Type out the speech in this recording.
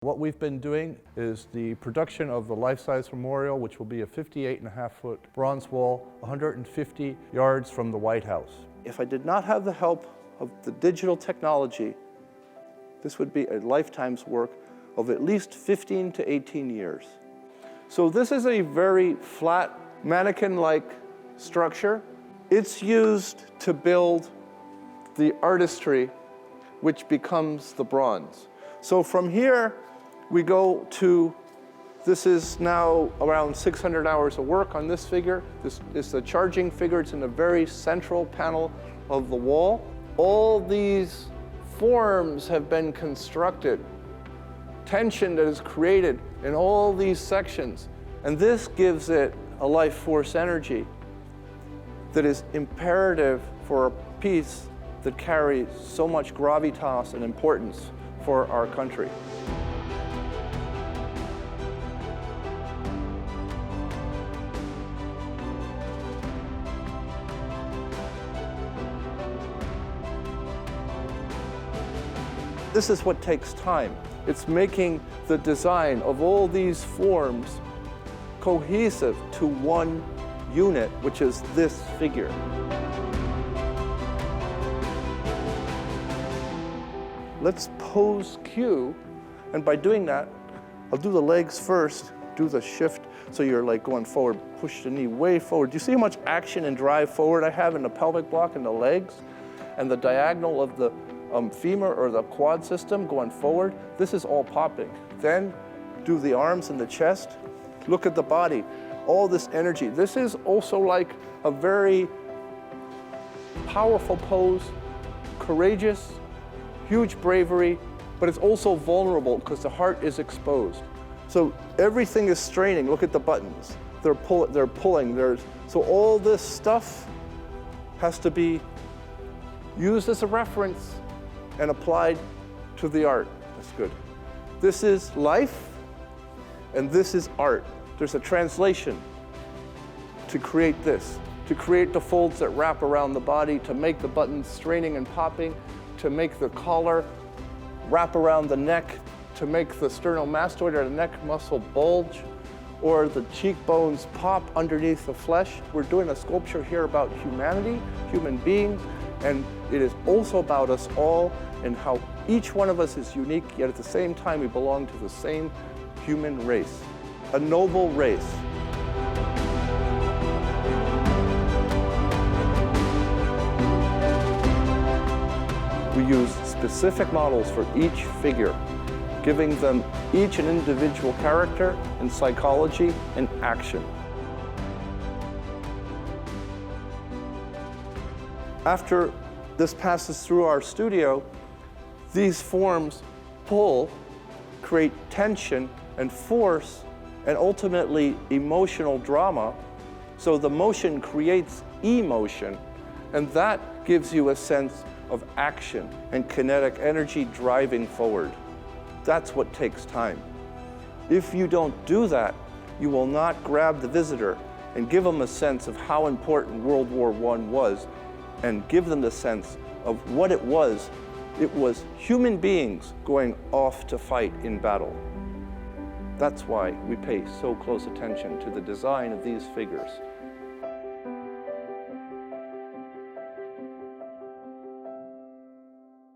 What we've been doing is the production of the life-size memorial, which will be a 58.5-foot bronze wall, 150 yards from the White House. If I did not have the help of the digital technology, this would be a lifetime's work of at least 15 to 18 years. So this is a very flat, mannequin-like structure. It's used to build the artistry, which becomes the bronze. So from here, we go to, this is now around 600 hours of work on this figure. This is the charging figure. It's in the very central panel of the wall. All these forms have been constructed, tension that is created in all these sections. And this gives it a life force energy that is imperative for a piece that carries so much gravitas and importance for our country. This is what takes time. It's making the design of all these forms cohesive to one unit, which is this figure. Let's pose Q, and by doing that, I'll do the legs first, do the shift, so you're like going forward, push the knee way forward. Do you see how much action and drive forward I have in the pelvic block and the legs? And the diagonal of the femur or the quad system going forward? This is all popping. Then do the arms and the chest. Look at the body, all this energy. This is also like a very powerful pose, courageous, huge bravery, but it's also vulnerable because the heart is exposed. So everything is straining. Look at the buttons. They're pulling. So all this stuff has to be used as a reference and applied to the art. That's good. This is life, and this is art. There's a translation to create this, to create the folds that wrap around the body, to make the buttons straining and popping, to make the collar wrap around the neck, to make the sternomastoid or the neck muscle bulge, or the cheekbones pop underneath the flesh. We're doing a sculpture here about humanity, human beings, and it is also about us all and how each one of us is unique, yet at the same time we belong to the same human race, a noble race. We use specific models for each figure, giving them each an individual character and psychology and action. After this passes through our studio, these forms pull, create tension and force, and ultimately emotional drama. So the motion creates emotion, and that gives you a sense of action and kinetic energy driving forward. That's what takes time. If you don't do that, you will not grab the visitor and give them a sense of how important World War I was, and give them the sense of what it was. It was human beings going off to fight in battle. That's why we pay so close attention to the design of these figures.